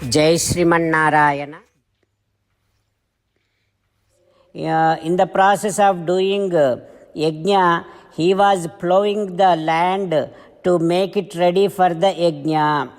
Jai Sriman in the process of doing yajna, he was plowing the land to make it ready for the yajna.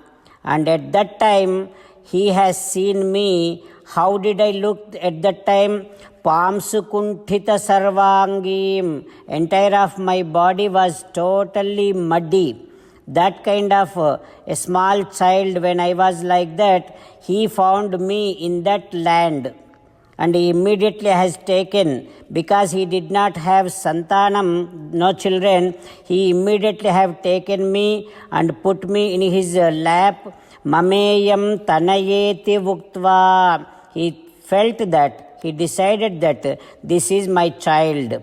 And at that time, he has seen me. How did I look at that time? Pamsu kuntita sarvangim. Entire of my body was totally muddy. That kind of a small child, when I was like that, he found me in that land. And he immediately has taken, because he did not have santanam, no children, he immediately have taken me and put me in his lap. Mameyam tanayeti vuktva. He felt that, he decided that this is my child.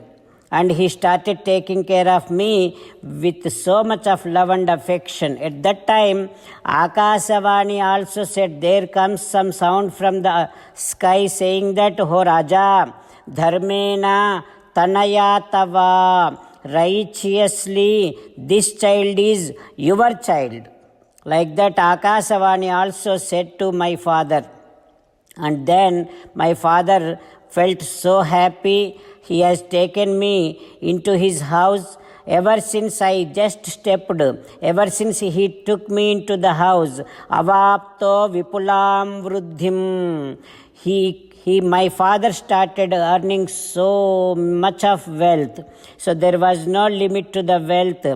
And he started taking care of me with so much of love and affection. At that time, Akasavani also said, there comes some sound from the sky saying that, Ho Raja, Dharmena Tanayatava, righteously, this child is your child. Like that, Akasavani also said to my father. And then my father felt so happy. He has taken me into his house. Ever since I just stepped, ever since he took me into the house, avapto vipulam vruddhim. My father started earning so much of wealth. So there was no limit to the wealth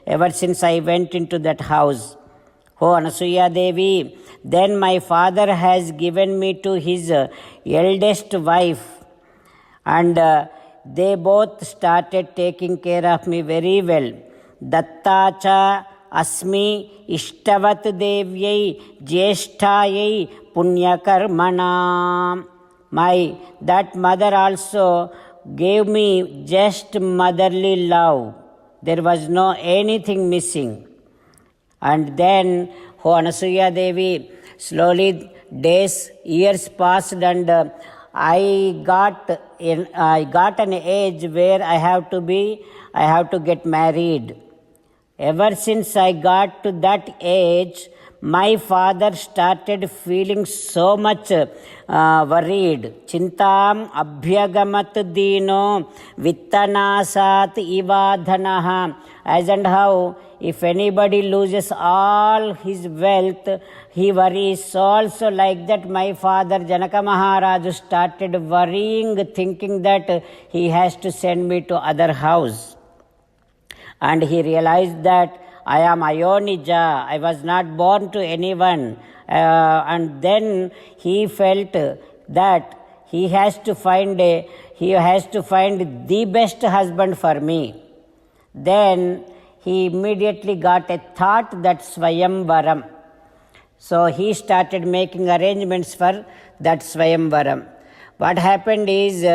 ever since I went into that house. Oh, Anasuya Devi, then my father has given me to his eldest wife. And they both started taking care of me very well. Dattacha asmi ishtavat devyai jyeshtayai punyakarmana. That mother also gave me just motherly love. There was no anything missing. And then, oh Anasuya Devi, slowly days, years passed, and I got an age where I have to get married. Ever since I got to that age, my father started feeling so much worried. Chintam abhyagamat dino vittanasat ivadhanaha. As and how, if anybody loses all his wealth, he worries. So also like that, my father Janaka Maharaj started worrying, thinking that he has to send me to other house. And he realized that I am Ayonija, I was not born to anyone. And then he felt that he has to find the best husband for me. Then he immediately got a thought that Swayamvaram. So he started making arrangements for that Swayamvaram. What happened is,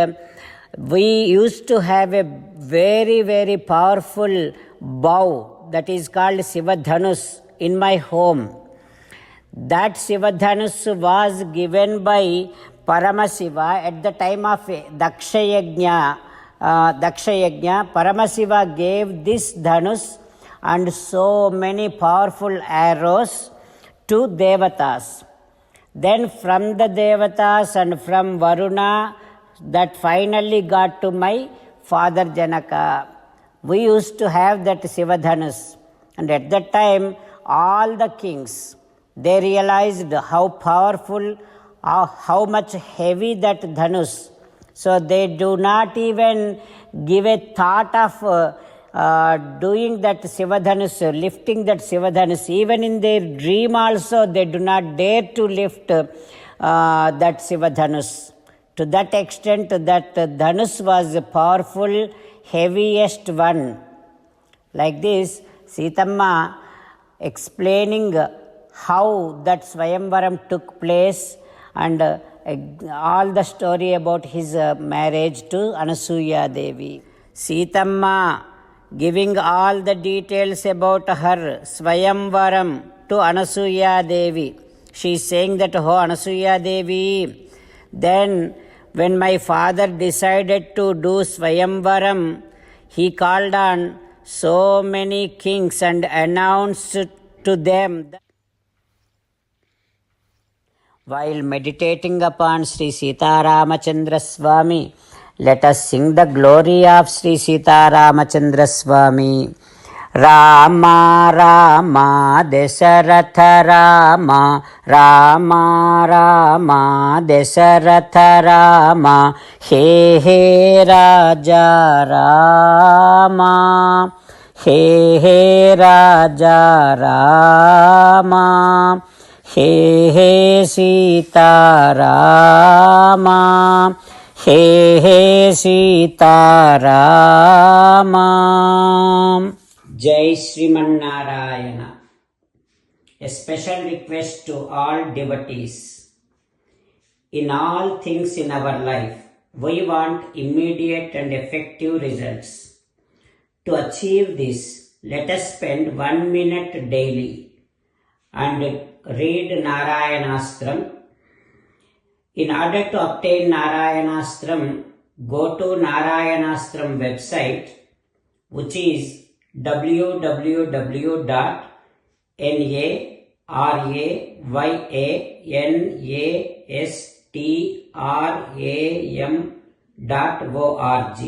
we used to have a very, very powerful bow that is called Sivadhanus in my home. That Sivadhanus was given by Paramasiva at the time of Dakshayagnya. Paramasiva gave this Dhanus and so many powerful arrows to Devatas. Then from the Devatas and from Varuna, that finally got to my father Janaka. We used to have that Sivadhanus. And at that time, all the kings, they realized how powerful, how much heavy that Dhanus. So they do not even give a thought of doing that Sivadhanus, lifting that Sivadhanus. Even in their dream also, they do not dare to lift that Sivadhanus. To that extent, that Dhanus was the powerful, heaviest one. Like this, Sitamma explaining how that Swayamvaram took place and all the story about his marriage to Anasuya Devi. Sitamma giving all the details about her Swayamvaram to Anasuya Devi. She is saying that, oh Anasuya Devi, then when my father decided to do Swayamvaram, he called on so many kings and announced to them While meditating upon Sri Sita Ramachandra Swami, let us sing the glory of Sri Sita Ramachandra Swami. Rama Rama Dasharatha Rama, Rama Rama Dasharatha Rama, He He Raja Rama, He He Raja Rama, He He Sita Rama, He He Sita Rama. Jai Sriman-Narayana. A special request to all devotees. In all things in our life, we want immediate and effective results. To achieve this, let us spend 1 minute daily and read Narayanastram. In order to obtain Narayanastram, go to Narayanastram website, which is www.narayanastram.org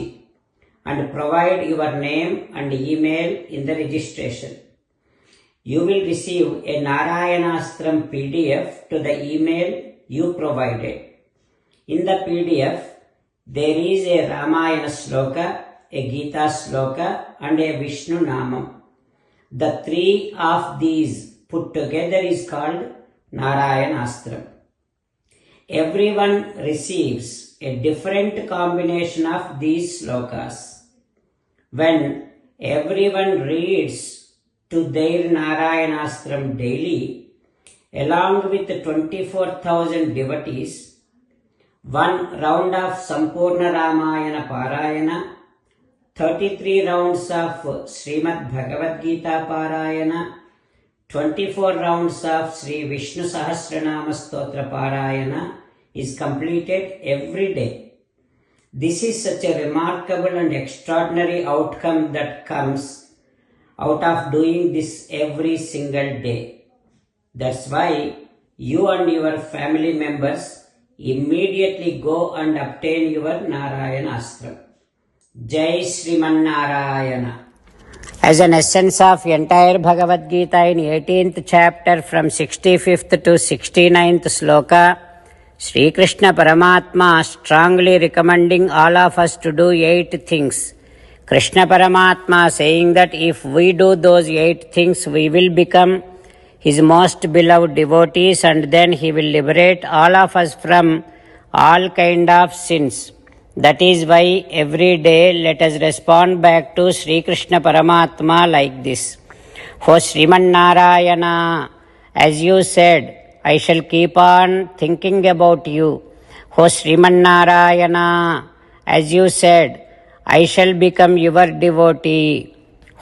and provide your name and email in the registration. You will receive a Narayanastram PDF to the email you provided. In the PDF, there is a Ramayana Sloka, a Gita Sloka and a Vishnu Namam. The three of these put together is called Narayanastram. Everyone receives a different combination of these slokas. When everyone reads to their Narayanastram daily, along with 24,000 devotees, one round of Sampurna Ramayana Parayana, 33 rounds of Srimad Bhagavad Gita Parayana, 24 rounds of Sri Vishnu Sahasranama Stotra Parayana is completed every day. This is such a remarkable and extraordinary outcome that comes out of doing this every single day. That's why you and your family members immediately go and obtain your Narayanastram. Jai Sriman-Narayana. As an essence of entire Bhagavad Gita in 18th chapter from 65th to 69th sloka, Sri Krishna Paramatma strongly recommending all of us to do 8 things. Krishna Paramatma saying that if we do those 8 things, we will become His most beloved devotees and then He will liberate all of us from all kind of sins. That is why every day let us respond back to Sri Krishna Paramatma like this. O Sriman Narayana, as you said, I shall keep on thinking about you. O Sriman Narayana, as you said, I shall become your devotee.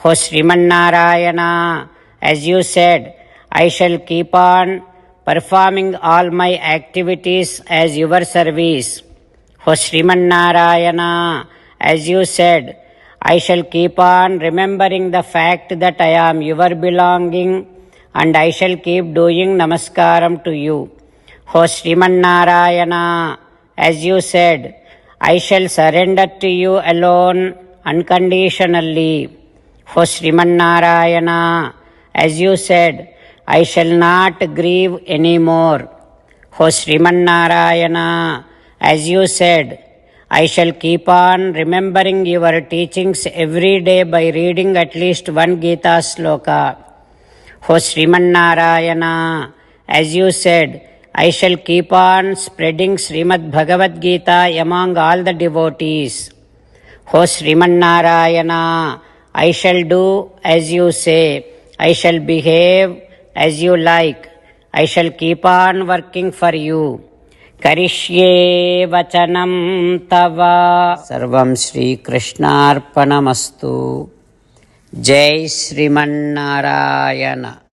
O Sriman Narayana, as you said, I shall keep on performing all my activities as your service. O Sriman Narayana, as you said, I shall keep on remembering the fact that I am your belonging and I shall keep doing namaskaram to you. O Sriman Narayana, as you said, I shall surrender to you alone unconditionally. O Sriman Narayana, as you said, I shall not grieve anymore. O Sriman Narayana, as you said, I shall keep on remembering your teachings every day by reading at least 1 Gita sloka. O Sriman Narayana, as you said, I shall keep on spreading Srimad Bhagavad Gita among all the devotees. O Sriman Narayana, I shall do as you say. I shall behave as you like. I shall keep on working for you. Karishye vachanam tava. Sarvam Shri Krishnarpanamastu. Jai Sriman Narayana.